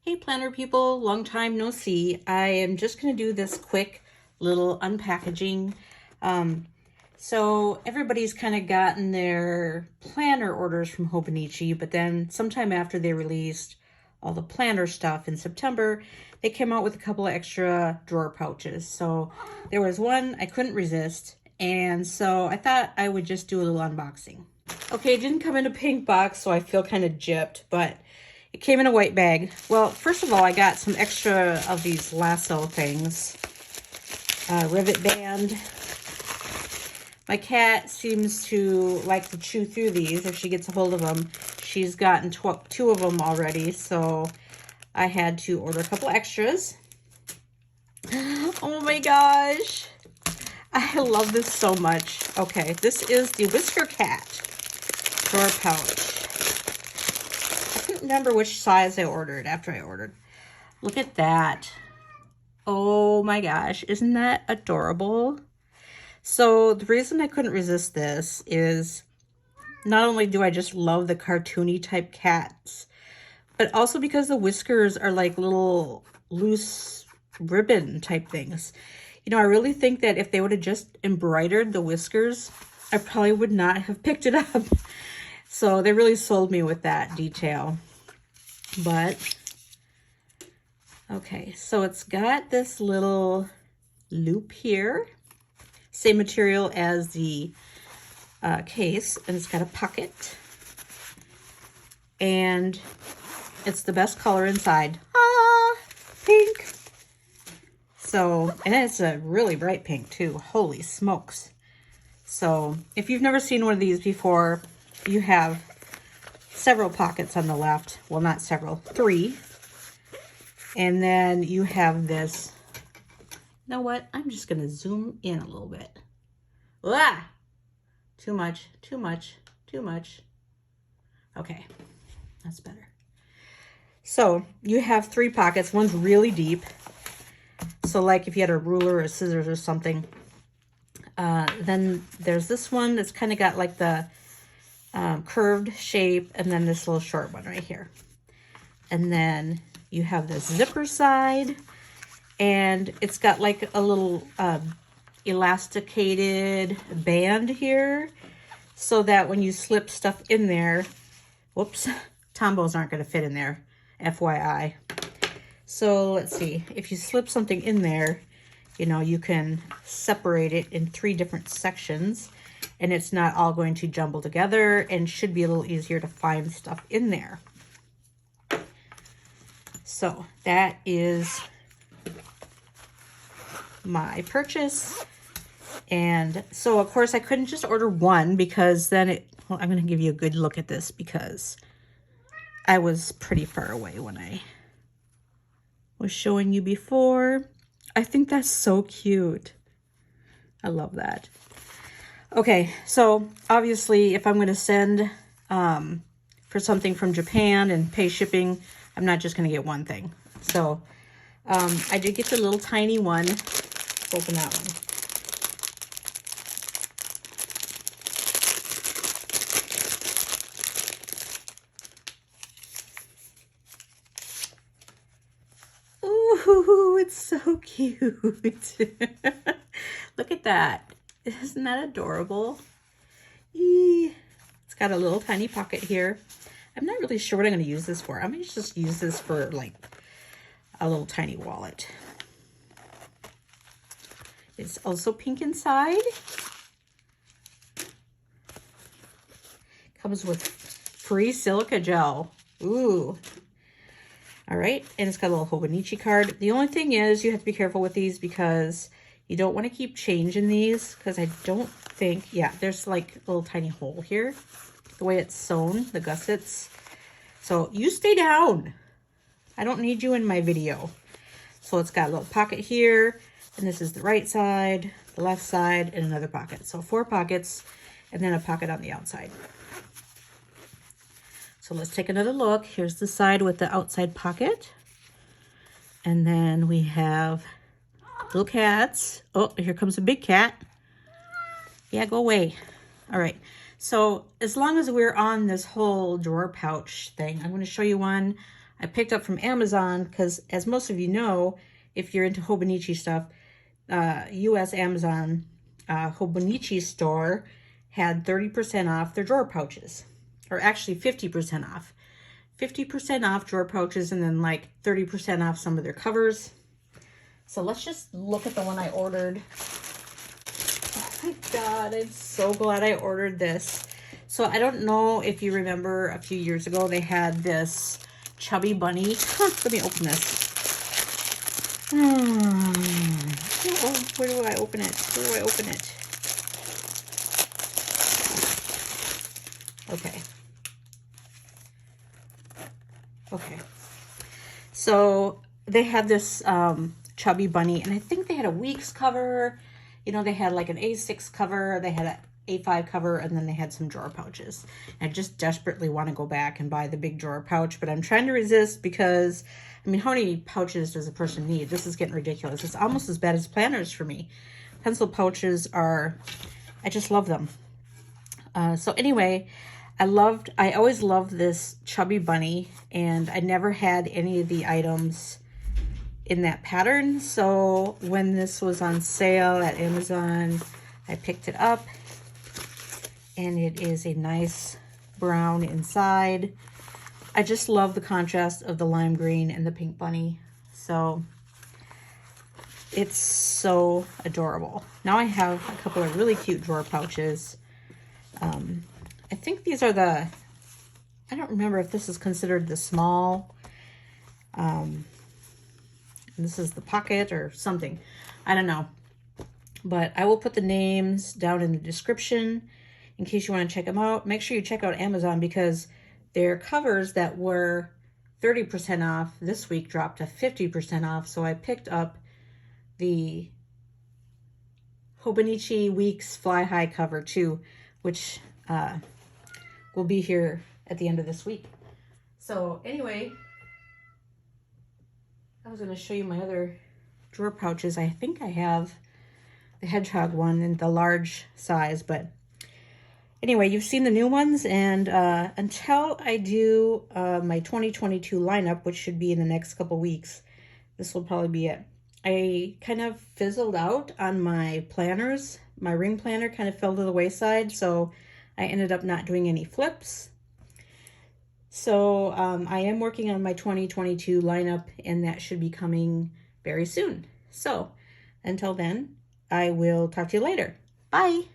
Hey planner people, long time no see. I am just going to do this quick little unpackaging. So everybody's kind of gotten their planner orders from Hobonichi, but then sometime after they released all the planner stuff in September, they came out with a couple of extra drawer pouches. So there was one I couldn't resist, and so I thought I would just do a little unboxing. Okay, it didn't come in a pink box, so I feel kind of gypped, but it came in a white bag. Well, first of all, I got some extra of these Laccio things. Rivet band. My cat seems to like to chew through these if she gets a hold of them. She's gotten two of them already, so I had to order a couple extras. Oh my gosh. I love this so much. Okay, this is the Wisker Cat drawer pouch. Remember which size I ordered after I ordered. Look at that. Oh my gosh, isn't that adorable? So the reason I couldn't resist this is not only do I just love the cartoony type cats, but also because the whiskers are like little loose ribbon type things. You know, I really think that if they would have just embroidered the whiskers, I probably would not have picked it up. So they really sold me with that detail. But, okay, so it's got this little loop here. Same material as the case, and it's got a pocket. And it's the best color inside. Ah, pink. So, and it's a really bright pink too. Holy smokes. So, if you've never seen one of these before, you have several pockets on the left. Well, not several, 3. And then you have this. You know what? I'm just going to zoom in a little bit. Ah! Too much, too much, too much. Okay, that's better. So you have 3 pockets. One's really deep. So like if you had a ruler or scissors or something. Then there's this one that's kind of got like the curved shape, and then this little short one right here. And then you have this zipper side, and it's got like a little elasticated band here, so that when you slip stuff in there, whoops, tombos aren't going to fit in there, FYI. So let's see, if you slip something in there, you know, you can separate it in 3 different sections, and it's not all going to jumble together, and should be a little easier to find stuff in there. So that is my purchase. And so of course I couldn't just order one, because then well, I'm going to give you a good look at this because I was pretty far away when I was showing you before. I think that's so cute. I love that. Okay, so obviously if I'm going to send for something from Japan and pay shipping, I'm not just going to get one thing. So I did get the little tiny one. Let's open that one. Ooh, it's so cute. Look at that. Isn't that adorable? It's got a little tiny pocket here. I'm not really sure what I'm going to use this for. I'm going to just use this for like a little tiny wallet. It's also pink inside. Comes with free silica gel. Ooh. All right, and it's got a little Hobonichi card. The only thing is you have to be careful with these because you don't want to keep change in these, because I don't think, yeah, there's like a little tiny hole here. The way it's sewn, the gussets. So you stay down. I don't need you in my video. So it's got a little pocket here, and this is the right side, the left side, and another pocket. So 4 pockets, and then a pocket on the outside. So let's take another look. Here's the side with the outside pocket. And then we have little cats. Oh, here comes a big cat. Yeah, go away. All right. So as long as we're on this whole drawer pouch thing, I'm going to show you one I picked up from Amazon because, as most of you know, if you're into Hobonichi stuff, US Amazon Hobonichi store had 30% off their drawer pouches, or actually 50% off. 50% off drawer pouches and then like 30% off some of their covers. So let's just look at the one I ordered. Oh my God, I'm so glad I ordered this. So I don't know if you remember a few years ago, they had this chubby bunny. Let me open this. Oh, where do I open it? Where do I open it? Okay. Okay. So they had this chubby bunny, and I think they had a week's cover. You know, they had like an A6 cover, they had an A5 cover, and then they had some drawer pouches. And I just desperately want to go back and buy the big drawer pouch, but I'm trying to resist because, I mean, how many pouches does a person need? This is getting ridiculous. It's almost as bad as planners for me. Pencil pouches are, I just love them. So anyway, I always loved this chubby bunny, and I never had any of the items in that pattern. So when this was on sale at Amazon, I picked it up, and it is a nice brown inside. I just love the contrast of the lime green and the pink bunny. So it's so adorable. Now I have a couple of really cute drawer pouches. I think these are the, I don't remember if this is considered the small, and this is the pocket or something. I don't know. But I will put the names down in the description in case you want to check them out. Make sure you check out Amazon because their covers that were 30% off this week dropped to 50% off. So I picked up the Hobonichi Weeks Fly High cover too, which will be here at the end of this week. So anyway, I was going to show you my other drawer pouches. I think I have the hedgehog one in the large size, but anyway, you've seen the new ones, and until I do my 2022 lineup, which should be in the next couple weeks, this will probably be it. I kind of fizzled out on my planners. My ring planner kind of fell to the wayside, so I ended up not doing any flips. So I am working on my 2022 lineup, and that should be coming very soon. So until then, I will talk to you later. Bye.